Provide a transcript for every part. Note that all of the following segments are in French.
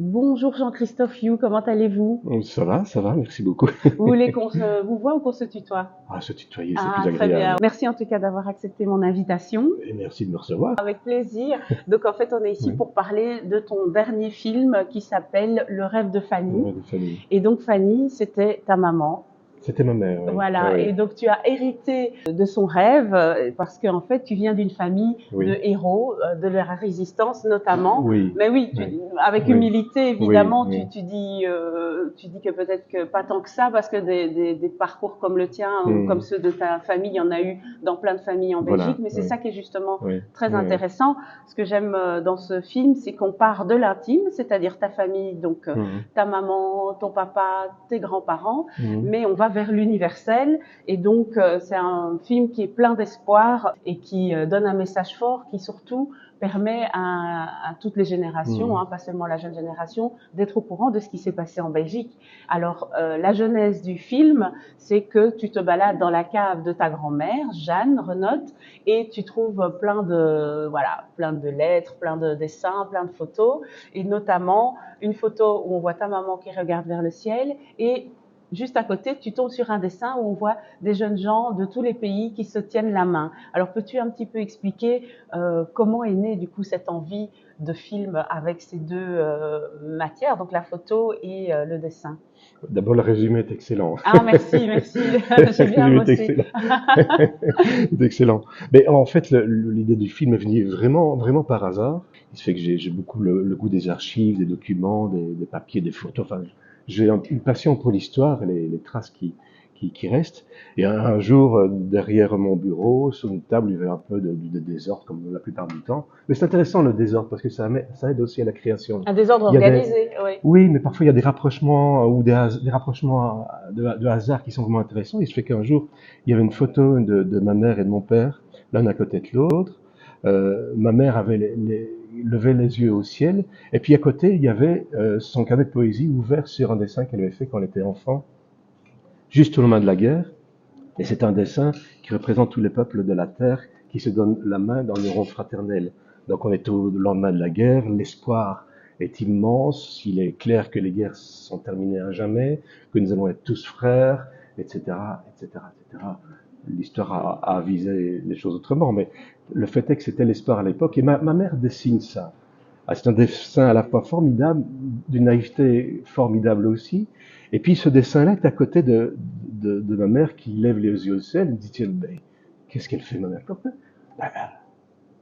Bonjour Jean-Christophe You, comment allez-vous? Ça va, merci beaucoup. Vous voulez qu'on se vous voit ou qu'on se tutoie? Ah, se tutoyer, c'est plus Ah, très bien. agréable. Merci en tout cas d'avoir accepté mon invitation. Et merci de me recevoir. Avec plaisir. Donc en fait, on est ici Oui, pour parler de ton dernier film qui s'appelle Le rêve de le Fanny. rêve de famille. Et donc Fanny, c'était ta maman. C'était ma mère, oui. Ah, Voilà, oui, et donc tu as hérité de son rêve parce qu'en fait tu viens d'une famille de oui, héros de la résistance notamment. oui, Mais oui, oui, avec oui, humilité oui, évidemment, oui. tu dis que peut-être que pas tant que ça parce que des parcours comme le tien ou comme ceux de ta famille, il y en a eu dans plein de familles en Belgique. Voilà, Mais c'est oui, ça qui est justement oui, très oui, oui. intéressant. Ce que j'aime dans ce film, c'est qu'on part de l'intime, c'est-à-dire ta famille, donc Mhm, ta maman, ton papa, tes grands-parents, mhm. mais on va vers l'universel. Et donc, c'est un film qui est plein d'espoir et qui donne un message fort qui surtout permet à toutes les générations, Mhm. pas seulement la jeune génération, d'être au courant de ce qui s'est passé en Belgique. Alors, la genèse du film, c'est que tu te balades dans la cave de ta grand-mère, Jeanne Renotte, et tu trouves plein de lettres, plein de dessins, plein de photos, et notamment une photo où on voit ta maman qui regarde vers le ciel et juste à côté, tu tombes sur un dessin où on voit des jeunes gens de tous les pays qui se tiennent la main. Alors, peux-tu un petit peu expliquer comment est née du coup cette envie de film avec ces deux matières, donc la photo et le dessin? D'abord, le résumé est excellent. Ah, merci, merci. J'ai Le bien résumé est bossé. excellent. C'est excellent. Mais en fait, l'idée du film est venue vraiment, vraiment par hasard. Il se fait que j'ai beaucoup le goût des archives, des documents, des papiers, des photos. Enfin, j'ai une passion pour l'histoire et les traces qui restent. Et un jour, derrière mon bureau, sur une table, il y avait un peu de désordre, comme la plupart du temps. Mais c'est intéressant le désordre parce que ça aide aussi à la création. Un désordre Il y a des, organisé, oui. oui, mais parfois il y a des rapprochements ou des rapprochements de hasard qui sont vraiment intéressants. Il se fait qu'un jour, il y avait une photo de ma mère et de mon père, l'un à côté de l'autre. Ma mère avait levé les yeux au ciel, et puis à côté, il y avait son carnet de poésie ouvert sur un dessin qu'elle avait fait quand elle était enfant, juste au lendemain de la guerre. Et c'est un dessin qui représente tous les peuples de la Terre qui se donnent la main dans le rond fraternel. Donc on est au lendemain de la guerre, l'espoir est immense, il est clair que les guerres sont terminées à jamais, que nous allons être tous frères, etc., etc., etc. L'histoire a avisé les choses autrement, mais le fait est que c'était l'espoir à l'époque, et ma mère dessine ça. Ah, c'est un dessin à la fois formidable, d'une naïveté formidable aussi. Et puis ce dessin-là est à côté de ma mère qui lève les yeux au ciel et me dit, tiens, ben, qu'est-ce qu'elle fait ma mère? Ben,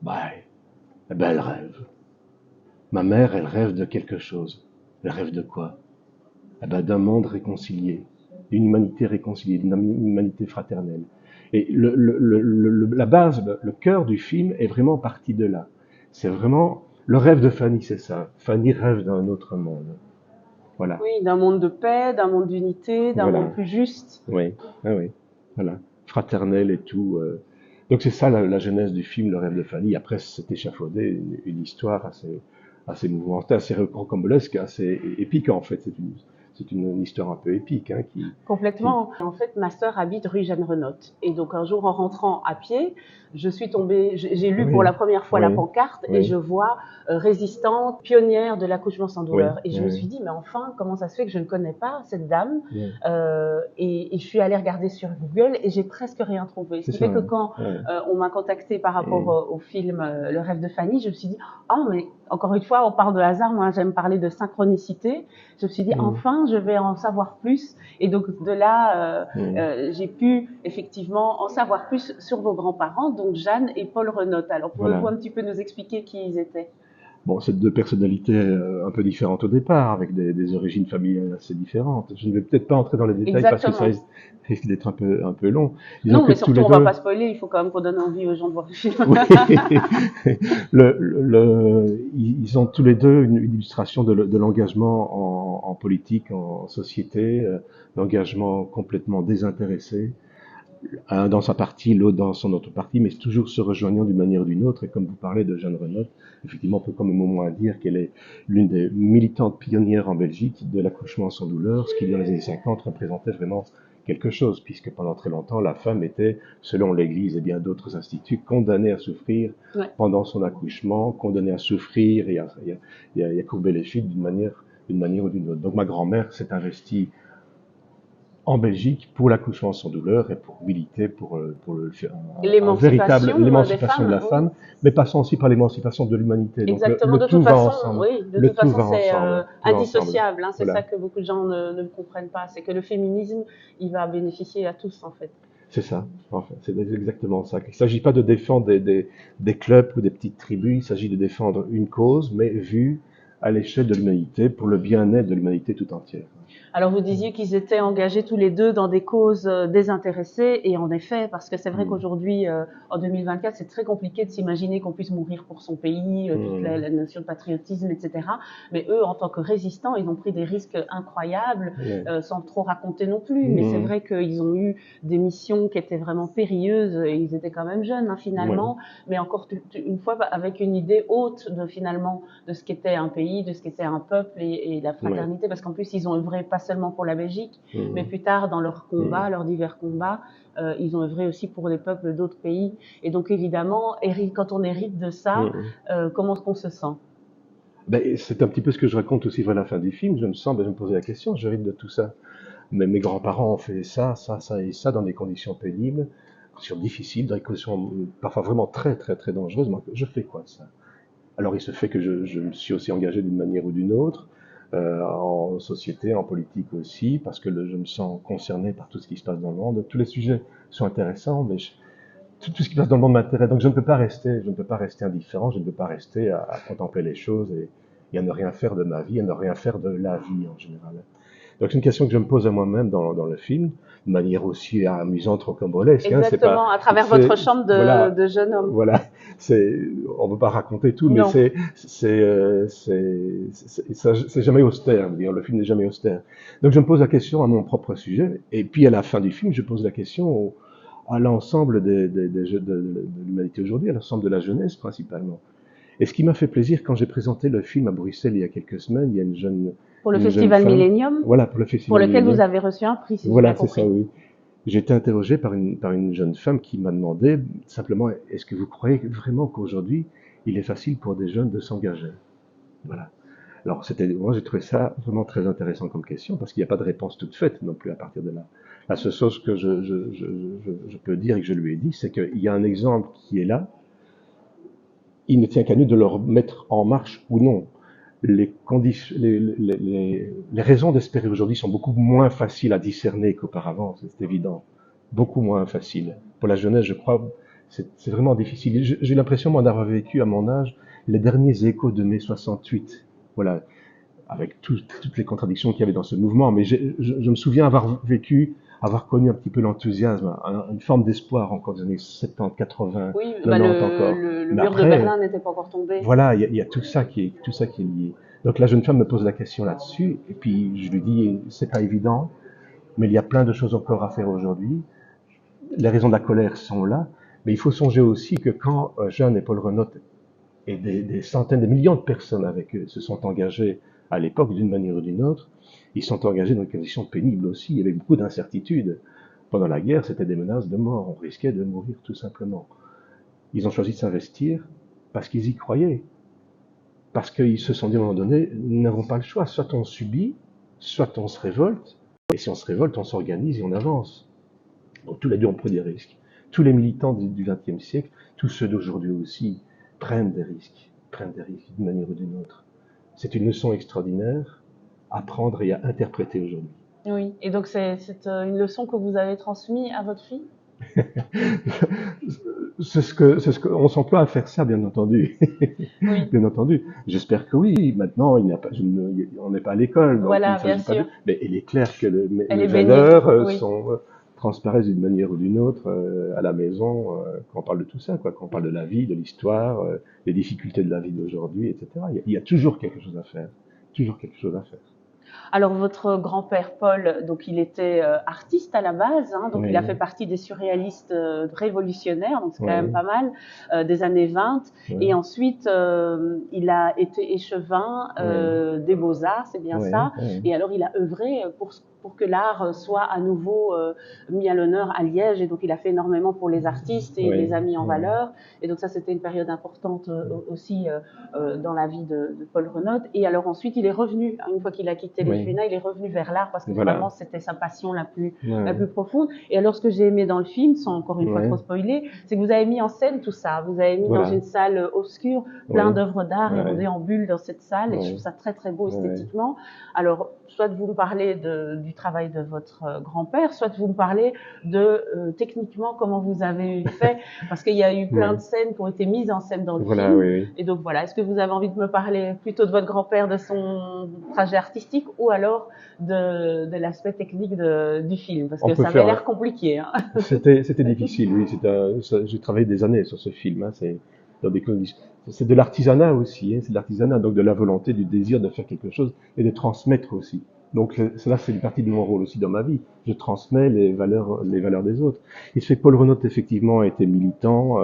ben, ben, elle rêve. Ma mère, elle rêve de quelque chose. Elle rêve de quoi? Eh ben, d'un monde réconcilié, d'une humanité réconciliée, d'une humanité fraternelle. Et la base, le cœur du film est vraiment parti de là. C'est vraiment le rêve de Fanny, c'est ça. Fanny rêve d'un autre monde. Voilà, Oui, d'un monde de paix, d'un monde d'unité, d'un monde voilà. plus juste. Oui, ah oui, voilà. Fraternel et tout. Donc c'est ça la genèse du film, le rêve de Fanny. Après, c'est échafaudé une histoire assez mouvementée, assez rocambolesque, assez épique en fait. C'est une histoire un peu épique, hein, qui, Complètement. En fait, ma sœur habite rue Jeanne Renotte. Et donc, un jour, en rentrant à pied, je suis tombée, j'ai lu pour oui, la première fois la oui, pancarte et oui, je vois résistante, pionnière de l'accouchement sans oui, douleur. Et je me oui, suis dit, mais enfin, comment ça se fait que je ne connais pas cette dame? oui. Et je suis allée regarder sur Google et j'ai presque rien trouvé. Ce C'est qui ça, fait que hein. quand Ouais. on m'a contactée par rapport Mm, au film Le rêve de Fanny, je me suis dit, ah, mais encore une fois, on parle de hasard. Moi, j'aime parler de synchronicité. Je me suis dit, mm, enfin, je vais en savoir plus. Et donc de là, mm. j'ai pu effectivement en savoir plus sur vos grands-parents, donc Jeanne et Paul Renotte. Alors pouvez-vous Voilà. un petit peu nous expliquer qui ils étaient? Bon, c'est deux personnalités un peu différentes au départ, avec des origines familiales assez différentes. Je ne vais peut-être pas entrer dans les détails parce que ça Exactement. risque d'être un peu long. Disons Non, que mais tous surtout, les on va pas deux, spoiler, il faut quand même qu'on donne envie aux gens de voir le film. oui, ils ont tous les deux une illustration de l'engagement en politique, en société, l'engagement complètement désintéressé, un dans sa partie, l'autre dans son autre partie, mais toujours se rejoignant d'une manière ou d'une autre. Et comme vous parlez de Jeanne Renotte, effectivement, on peut quand même au moins dire qu'elle est l'une des militantes pionnières en Belgique de l'accouchement sans douleur, ce qui dans les années 50 représentait vraiment quelque chose, puisque pendant très longtemps, la femme était, selon l'Église et bien d'autres instituts, condamnée à souffrir Ouais. pendant son accouchement, condamnée à souffrir et à courber les chutes d'une manière d'une manière ou d'une autre. Donc ma grand-mère s'est investie en Belgique pour l'accouchement sans douleur et pour militer pour un véritable Des l'émancipation de femmes, la oui. femme, mais passant aussi par l'émancipation de l'humanité. Donc Exactement. le De toute tout va façon, ensemble. oui, de Le toute tout façon, va c'est ensemble. Tout va ensemble. indissociable. Hein, c'est Voilà. ça que beaucoup de gens ne comprennent pas. C'est que le féminisme, il va bénéficier à tous, en fait. C'est ça. Enfin, c'est exactement ça. Il ne s'agit pas de défendre des clubs ou des petites tribus. Il s'agit de défendre une cause, mais vue à l'échelle de l'humanité pour le bien-être de l'humanité tout entière. Alors vous disiez qu'ils étaient engagés tous les deux dans des causes désintéressées, et en effet, parce que c'est vrai qu'aujourd'hui, en 2024, c'est très compliqué de s'imaginer qu'on puisse mourir pour son pays, toute la notion de patriotisme, etc. Mais eux, en tant que résistants, ils ont pris des risques incroyables, sans trop raconter non plus. Mais c'est vrai qu'ils ont eu des missions qui étaient vraiment périlleuses, et ils étaient quand même jeunes, hein, finalement, mais encore une fois avec une idée haute de finalement de ce qu'était un pays, de ce qu'était un peuple et la fraternité, parce qu'en plus ils ont œuvré pas seulement pour la Belgique, mais plus tard dans leurs combats, leurs divers combats, ils ont œuvré aussi pour les peuples d'autres pays. Et donc évidemment, quand on hérite de ça, comment est-ce qu'on se sent? Ben, c'est un petit peu ce que je raconte aussi vers la fin du film. Je me posais la question, j'hérite de tout ça. Mais mes grands-parents ont fait ça, ça, ça et ça dans des conditions pénibles, conditions difficiles, dans des conditions parfois vraiment très, très, très dangereuses. Moi, je fais quoi de ça? Alors il se fait que je me suis aussi engagé d'une manière ou d'une autre, en société, en politique aussi, parce que je me sens concerné par tout ce qui se passe dans le monde. Tous les sujets sont intéressants, mais tout ce qui se passe dans le monde m'intéresse. Donc je ne peux pas rester indifférent, je ne peux pas rester à contempler les choses et à ne rien faire de ma vie, à ne rien faire de la vie en général. Donc c'est une question que je me pose à moi-même dans le film, de manière aussi amusante, rocambolesque. Exactement, à travers votre chambre de jeune homme. Voilà, on ne peut pas raconter tout, mais c'est jamais austère. Le film n'est jamais austère. Donc je me pose la question à mon propre sujet, et puis à la fin du film, je pose la question à l'ensemble de l'humanité aujourd'hui, à l'ensemble de la jeunesse principalement. Et ce qui m'a fait plaisir quand j'ai présenté le film à Bruxelles il y a quelques semaines, il y a une jeune pour le festival Millennium. Voilà, pour le festival pour lequel Millennium. Vous avez reçu un prix, si voilà, j'ai bien compris. Voilà, c'est ça, oui. J'ai été interrogé par une jeune femme qui m'a demandé simplement, est-ce que vous croyez vraiment qu'aujourd'hui, il est facile pour des jeunes de s'engager? Voilà. Alors, moi, j'ai trouvé ça vraiment très intéressant comme question, parce qu'il n'y a pas de réponse toute faite non plus à partir de là. La seule chose que je peux dire et que je lui ai dit, c'est qu'il y a un exemple qui est là. Il ne tient qu'à nous de le mettre en marche ou non. Les raisons d'espérer aujourd'hui sont beaucoup moins faciles à discerner qu'auparavant, c'est évident. Beaucoup moins faciles. Pour la jeunesse, je crois, c'est vraiment difficile. J'ai l'impression, moi, d'avoir vécu à mon âge les derniers échos de mai 68. Voilà. Avec toutes les contradictions qu'il y avait dans ce mouvement. Mais je me souviens avoir connu un petit peu l'enthousiasme, une forme d'espoir encore des années 70, 80, oui, 90 encore. Le mur de Berlin n'était pas encore tombé. Voilà, il y a tout ça qui est lié. Donc la jeune femme me pose la question là-dessus, et puis je lui dis, c'est pas évident, mais il y a plein de choses encore à faire aujourd'hui. Les raisons de la colère sont là, mais il faut songer aussi que quand Jeanne et Paul Renaud et des centaines, des millions de personnes avec eux se sont engagés à l'époque d'une manière ou d'une autre, ils sont engagés dans des conditions pénibles aussi, il y avait beaucoup d'incertitudes. Pendant la guerre, c'était des menaces de mort, on risquait de mourir tout simplement. Ils ont choisi de s'investir parce qu'ils y croyaient. Parce qu'ils se sont dit à un moment donné, nous n'avons pas le choix, soit on subit, soit on se révolte, et si on se révolte, on s'organise et on avance. Donc tous les deux ont pris des risques. Tous les militants du XXe siècle, tous ceux d'aujourd'hui aussi, prennent des risques d'une manière ou d'une autre. C'est une leçon extraordinaire à prendre et à interpréter aujourd'hui. Oui, et donc c'est une leçon que vous avez transmise à votre fille? C'est ce que on s'emploie à faire ça, bien entendu. Oui. Bien entendu. J'espère que oui. Maintenant, on n'est pas à l'école. Voilà, bien sûr. Mais il est clair que les valeurs transparaissent d'une manière ou d'une autre à la maison quand on parle de tout ça, quoi. Quand on parle de la vie, de l'histoire, des difficultés de la vie d'aujourd'hui, etc. Il y a toujours quelque chose à faire. Toujours quelque chose à faire. Alors votre grand-père Paul, donc il était artiste à la base, hein, donc Oui. il a fait partie des surréalistes révolutionnaires, donc c'est quand même Oui. pas mal, des années 20. Oui. Et ensuite, il a été échevin des Beaux-Arts, c'est bien Oui. ça. Oui. Et alors il a œuvré pour que l'art soit à nouveau mis à l'honneur à Liège. Et donc il a fait énormément pour les artistes et Oui. les a mis en Oui. valeur. Et donc ça, c'était une période importante aussi dans la vie de Paul Renotte. Et alors ensuite, il est revenu, une fois qu'il a quitté les Oui. FUNA, il est revenu vers l'art parce que Voilà. vraiment c'était sa passion la plus Ouais. profonde. Et alors ce que j'ai aimé dans le film, sans encore une fois Ouais. trop spoiler, c'est que vous avez mis en scène tout ça. Vous avez mis dans Voilà. une salle obscure plein Oui. d'œuvres d'art et on Ouais. déambule dans cette salle et je Oui. trouve ça très très beau Ouais. esthétiquement. Alors, soit vous me parlez du travail de votre grand-père, soit vous me parlez de techniquement comment vous avez fait, parce qu'il y a eu plein Ouais. de scènes qui ont été mises en scène dans le Voilà, film. oui, oui. Et donc voilà, est-ce que vous avez envie de me parler plutôt de votre grand-père, de son trajet artistique, ou alors de l'aspect technique du film, parce On que peut ça avait faire. l'air compliqué. Hein. C'était difficile, oui. J'ai travaillé des années sur ce film. Hein. C'est dans des conditions. C'est de l'artisanat aussi. Hein. C'est de l'artisanat, donc de la volonté, du désir de faire quelque chose et de transmettre aussi. Donc cela, c'est une partie de mon rôle aussi dans ma vie. Je transmets les valeurs des autres. Il se fait que Paul Renotte effectivement a été militant,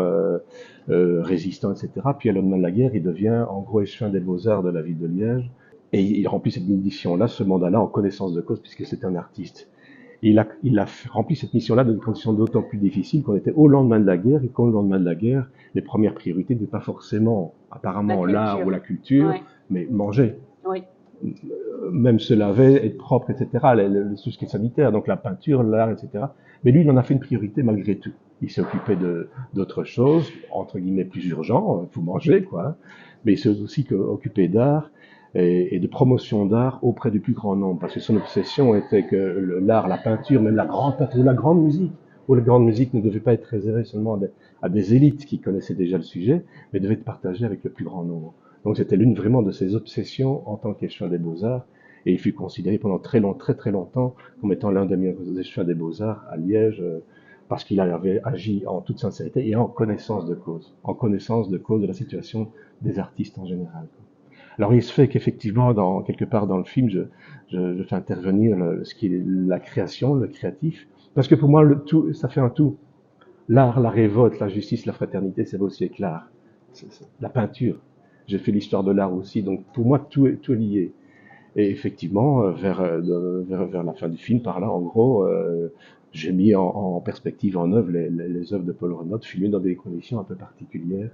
résistant, etc. Puis à lendemain de la guerre, il devient en gros échevin des Beaux-Arts de la ville de Liège. Et il remplit cette mission-là, ce mandat-là, en connaissance de cause, puisque c'est un artiste. Et il a rempli cette mission-là dans des conditions d'autant plus difficiles qu'on était au lendemain de la guerre, et qu'au lendemain de la guerre, les premières priorités n'étaient pas forcément, apparemment, l'art ou la culture, Ouais. mais manger. Oui. Même se laver, être propre, etc. Tout ce qui est sanitaire, donc la peinture, l'art, etc. Mais lui, il en a fait une priorité malgré tout. Il s'est occupé d'autres choses, entre guillemets plus urgent, faut manger, quoi. Mais il s'est aussi occupé d'art et de promotion d'art auprès du plus grand nombre, parce que son obsession était que l'art, la peinture, même la grande peinture, la grande musique, où la grande musique ne devait pas être réservée seulement à des élites qui connaissaient déjà le sujet, mais devait être partagée avec le plus grand nombre. Donc c'était l'une vraiment de ses obsessions en tant qu'échevin des Beaux-Arts, et il fut considéré pendant très longtemps comme étant l'un des meilleurs échevins des Beaux-Arts à Liège, parce qu'il avait agi en toute sincérité et en connaissance de cause de la situation des artistes en général. Alors il se fait qu'effectivement, quelque part dans le film, je fais intervenir ce qui est la création, le créatif, parce que pour moi, le tout, ça fait un tout. L'art, la révolte, la justice, la fraternité, ça va aussi avec l'art. La peinture. J'ai fait l'histoire de l'art aussi, donc pour moi, tout est lié. Et effectivement, vers la fin du film, par là, en gros, j'ai mis en perspective, en œuvre, les œuvres de Paul Renotte, filmées dans des conditions un peu particulières,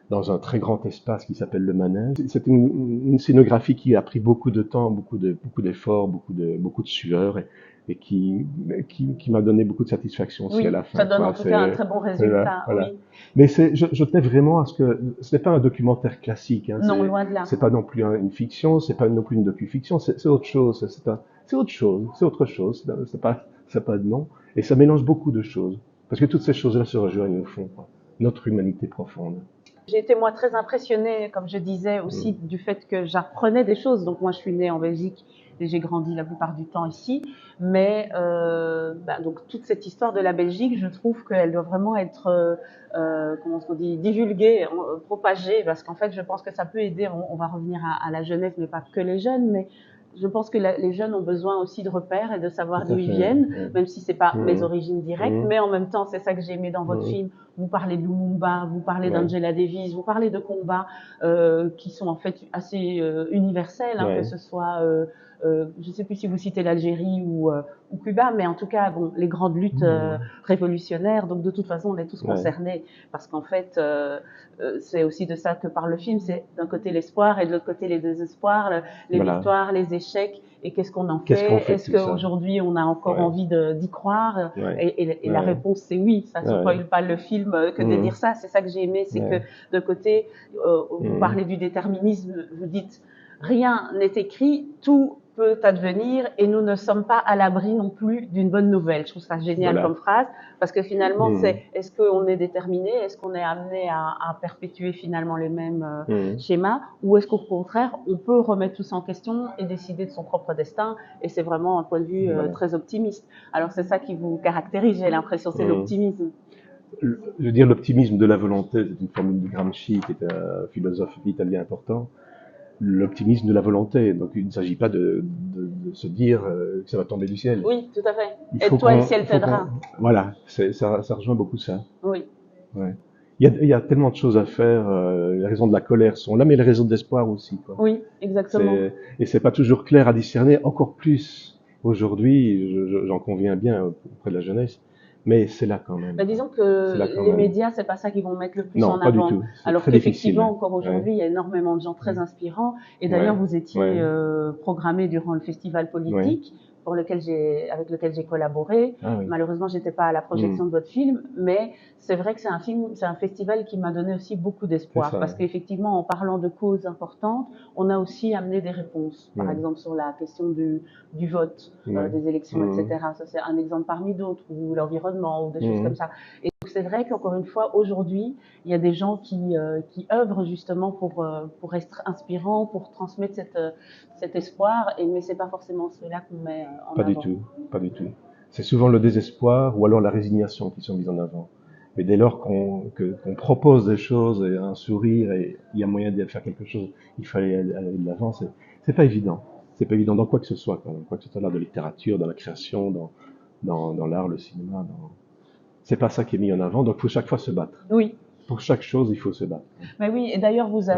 dans un très grand espace qui s'appelle le Manège. C'est une scénographie qui a pris beaucoup de temps, beaucoup d'efforts, beaucoup de sueur, et qui m'a donné beaucoup de satisfaction aussi à la fin. Ça donne en tout cas un très bon résultat. Voilà. Oui. Mais je tenais vraiment à ce que ce n'est pas un documentaire classique. Hein, non, loin de là. C'est pas non plus une fiction, c'est pas non plus une docu-fiction, c'est autre chose. C'est autre chose. C'est autre chose. C'est pas de nom. Et ça mélange beaucoup de choses. Parce que toutes ces choses-là se rejoignent au fond. Quoi. Notre humanité profonde. J'ai été moi très impressionnée, comme je disais aussi, du fait que j'apprenais des choses. Donc moi, je suis née en Belgique et j'ai grandi la plupart du temps ici. Mais donc toute cette histoire de la Belgique, je trouve qu'elle doit vraiment être, comment on dit, divulguée, propagée, parce qu'en fait, je pense que ça peut aider. On va revenir à la jeunesse, mais pas que les jeunes, mais je pense que les jeunes ont besoin aussi de repères et de savoir d'où ils viennent, même si c'est pas mes origines directes, mais en même temps, c'est ça que j'ai aimé dans votre film. Vous parlez de Lumumba, vous parlez d'Angela Davis, vous parlez de combats qui sont en fait assez universels, hein, que ce soit, je ne sais plus si vous citez l'Algérie ou Cuba, mais en tout cas, bon, les grandes luttes révolutionnaires. Donc de toute façon, on est tous concernés parce qu'en fait, c'est aussi de ça que parle le film. C'est d'un côté l'espoir et de l'autre côté les désespoirs, les victoires, les échecs. Et qu'est-ce qu'on en fait? Est-ce qu'aujourd'hui on a encore envie d'y croire? Et la réponse c'est oui. Ça ne spoile pas le film que de dire ça. C'est ça que j'ai aimé, c'est que de côté, vous parlez du déterminisme, vous dites rien n'est écrit, tout peut advenir et nous ne sommes pas à l'abri non plus d'une bonne nouvelle. Je trouve ça génial comme phrase parce que finalement c'est est-ce qu'on est déterminé, est-ce qu'on est amené à perpétuer finalement les mêmes schémas ou est-ce qu'au contraire on peut remettre tout ça en question et décider de son propre destin et c'est vraiment un point de vue très optimiste. Alors c'est ça qui vous caractérise, j'ai l'impression, c'est l'optimisme. Je veux dire l'optimisme de la volonté, c'est une formule de Gramsci qui est un philosophe italien important. l'optimisme de la volonté. Donc il ne s'agit pas de se dire que ça va tomber du ciel. Oui, tout à fait. Il faut Aide-toi et le qu'on- ciel il faut t'aidera. voilà, ça rejoint beaucoup ça. Oui, Ouais. Il y a tellement de choses à faire. Les raisons de la colère sont là, mais les raisons d'espoir aussi, quoi. oui, exactement. Et c'est pas toujours clair à discerner, encore plus aujourd'hui, j'en conviens bien auprès de la jeunesse, mais c'est là quand même. Bah, disons C'est là que quand les même. médias, c'est pas ça qu'ils vont mettre le plus Non, en pas du avant. tout. C'est Alors très difficile. qu'effectivement, encore aujourd'hui, Ouais. il y a énormément de gens très inspirants. Et Ouais. d'ailleurs, vous étiez Ouais. programmé durant le festival Ouais. politique avec lequel j'ai collaboré. Ah oui. Malheureusement, j'étais pas à la projection de votre film, mais c'est vrai que c'est un festival qui m'a donné aussi beaucoup d'espoir. C'est ça. Parce qu'effectivement, en parlant de causes importantes, on a aussi amené des réponses. Par Ouais. exemple, sur la question du vote, Ouais. des élections, etc. Ça, c'est un exemple parmi d'autres, ou l'environnement, ou des choses comme ça. Et donc, c'est vrai qu'encore une fois, aujourd'hui, il y a des gens qui œuvrent justement pour être inspirants, pour transmettre cet espoir, mais c'est pas forcément cela qu'on met en Pas avant. du tout, pas du tout. C'est souvent le désespoir ou alors la résignation qui sont mises en avant. Mais dès lors qu'on propose des choses et un sourire et il y a moyen de faire quelque chose, il fallait aller de l'avant. C'est pas évident. C'est pas évident dans quoi que ce soit, quand même. Quoi que ce soit, l'art de littérature, dans la création, dans l'art, le cinéma. C'est pas ça qui est mis en avant. Donc, il faut chaque fois se battre. Oui. Pour chaque chose, il faut se battre. Mais oui, et d'ailleurs, vous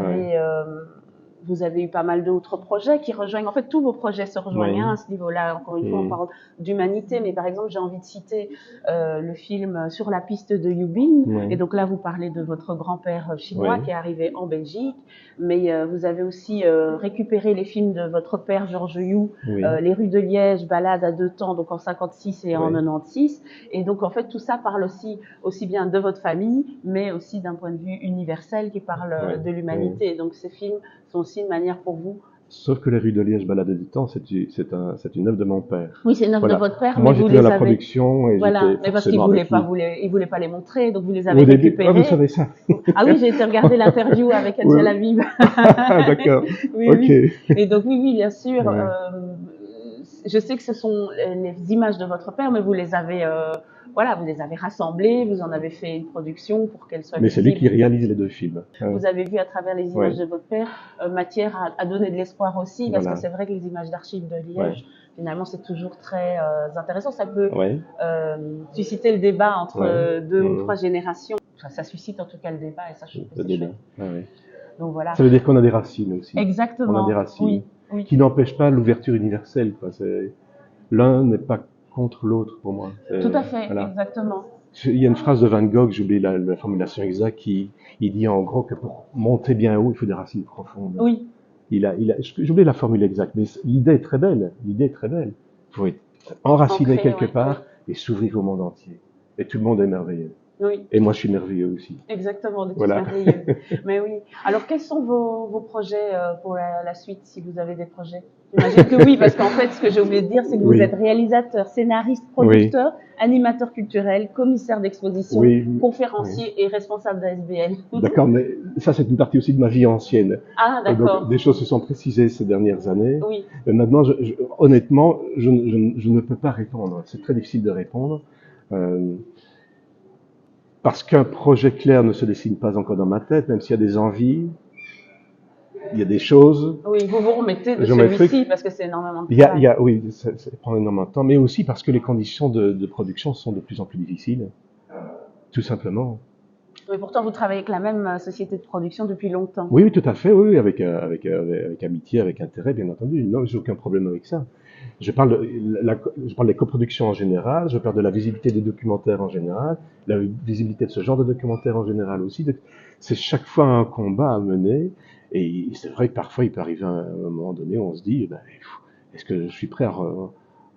avez eu pas mal d'autres projets qui rejoignent. En fait, tous vos projets se rejoignent à ce niveau-là. Encore une fois, on parle d'humanité, mais par exemple, j'ai envie de citer le film Sur la piste de Yubin. Et donc là, vous parlez de votre grand-père chinois qui est arrivé en Belgique, mais vous avez aussi récupéré les films de votre père Georges Yu, Les rues de Liège, Balade à deux temps, donc en 56 et en 96. Et donc en fait, tout ça parle aussi bien de votre famille, mais aussi d'un point de vue universel qui parle de l'humanité. Donc ces films sont aussi une manière pour vous. Sauf que les rues de Liège, Balade du temps, c'est une œuvre de mon père. Oui, c'est une œuvre de votre père, moi, mais vous j'étais les à la avez. production et Voilà, j'étais mais parce qu'il voulait pas les montrer, donc vous les avez récupérés. Vous savez ça. Ah oui, j'ai été regarder l'interview avec Adjel Aviv. D'accord. Oui, ok. Oui. Et donc oui, bien sûr. Je sais que ce sont les images de votre père, mais vous les avez rassemblées, vous en avez fait une production pour qu'elles soient Mais visibles. c'est lui qui réalise les deux films. Vous avez vu à travers les images de votre père matière à donner de l'espoir aussi, parce que c'est vrai que les images d'archives de Liège, finalement, c'est toujours très intéressant. Ça peut susciter le débat entre deux ou trois générations. Enfin, ça suscite en tout cas le débat, et ça, je trouve que c'est chouette. Donc voilà. Ça veut dire qu'on a des racines aussi. Exactement. On a des racines oui. qui n'empêchent pas l'ouverture universelle. L'un n'est pas contre l'autre pour moi. Tout à fait, exactement. Il y a une phrase de Van Gogh, j'oublie la formulation exacte, il dit en gros que pour monter bien haut, il faut des racines profondes. Oui. J'oublie la formule exacte, mais l'idée est très belle. Il faut être enraciné quelque part et s'ouvrir au monde entier. Et tout le monde est merveilleux. Oui. Et moi, je suis merveilleux aussi. Exactement, de merveilleux. Mais oui. Alors, quels sont vos projets pour la suite, si vous avez des projets? J'imagine que oui, parce qu'en fait, ce que j'ai oublié de dire, c'est que vous êtes réalisateur, scénariste, producteur, animateur culturel, commissaire d'exposition, conférencier et responsable d'ASBL. D'accord, mais ça, c'est une partie aussi de ma vie ancienne. Ah, d'accord. Donc, des choses se sont précisées ces dernières années. Oui. Mais maintenant, honnêtement, je ne peux pas répondre. C'est très difficile de répondre. Parce qu'un projet clair ne se dessine pas encore dans ma tête, même s'il y a des envies, il y a des choses. Oui, vous remettez de celui-ci parce que c'est énormément de travail. Oui, ça prend énormément de temps, mais aussi parce que les conditions de production sont de plus en plus difficiles, tout simplement. Mais pourtant, vous travaillez avec la même société de production depuis longtemps. Oui, tout à fait, oui, avec amitié, avec intérêt, bien entendu. Non, j'ai aucun problème avec ça. Je parle des coproductions en général, je parle de la visibilité des documentaires en général, la visibilité de ce genre de documentaires en général aussi. C'est chaque fois un combat à mener, et c'est vrai que parfois il peut arriver à un moment donné où on se dit, est-ce que je suis prêt à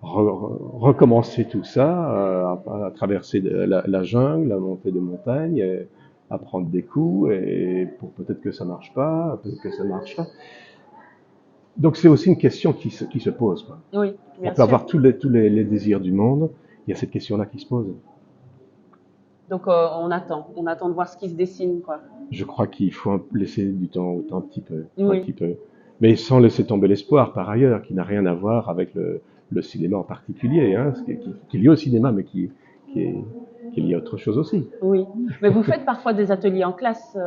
recommencer tout ça, à traverser la jungle, à monter des montagnes, à prendre des coups, et peut-être que ça marche pas, peut-être que ça marche pas. Donc c'est aussi une question qui se pose. Quoi. Oui, bien sûr. On peut avoir tous les désirs du monde, il y a cette question-là qui se pose. Donc on attend de voir ce qui se dessine, quoi. Je crois qu'il faut laisser du temps au temps un petit peu, oui. Mais sans laisser tomber l'espoir par ailleurs, qui n'a rien à voir avec le cinéma en particulier, qui est lié au cinéma, mais qui est il y a autre chose aussi. Oui, mais vous faites parfois des ateliers en classe.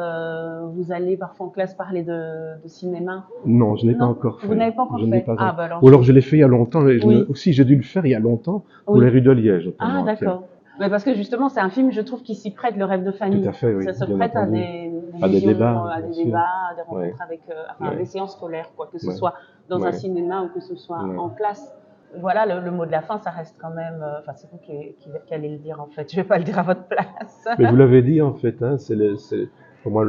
Vous allez parfois en classe parler de cinéma. Non, je n'ai pas Non, encore fait. vous n'avez pas encore Je ne l'ai fait. pas Ah, encore. bah alors, Ou alors je l'ai fait il y a longtemps. Et Oui. aussi, j'ai dû le faire il y a longtemps pour Oui. les rues de Liège. Ah, notamment, d'accord. Mais parce que justement, c'est un film, je trouve, qui s'y prête, Le rêve de Fanny. Tout à fait, oui, Ça se bien prête à entendu. des À des visions, débats, à bien des sûr. débats, à des rencontres Ouais. avec, enfin, Ouais. des séances scolaires, quoi, que ce Ouais. soit dans un Ouais. cinéma ou que ce soit Ouais. en classe. Voilà, le mot de la fin, ça reste quand même. Enfin, c'est vous qui allez le dire, en fait. Je vais pas le dire à votre place. Mais vous l'avez dit en fait, hein, pour moi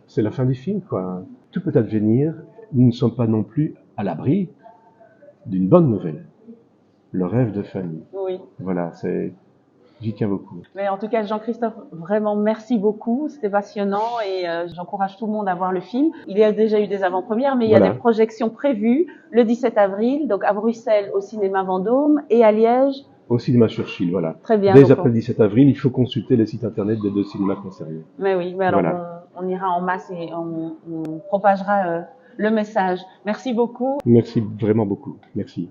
c'est la fin du film, quoi. Tout peut advenir. Nous ne sommes pas non plus à l'abri d'une bonne nouvelle. Le rêve de Fanny. Oui. Voilà, j'y tiens beaucoup. Mais en tout cas, Jean-Christophe, vraiment merci beaucoup. C'était passionnant et j'encourage tout le monde à voir le film. Il y a déjà eu des avant-premières, mais il y a Voilà. des projections prévues le 17 avril, donc à Bruxelles au cinéma Vendôme et à Liège. Au cinéma Churchill, voilà. Très bien. Dès donc après le 17 avril, il faut consulter les sites internet des 2 cinémas concernés. Mais oui, mais alors Voilà. on ira en masse et on propagera le message. Merci beaucoup. Merci vraiment beaucoup. Merci.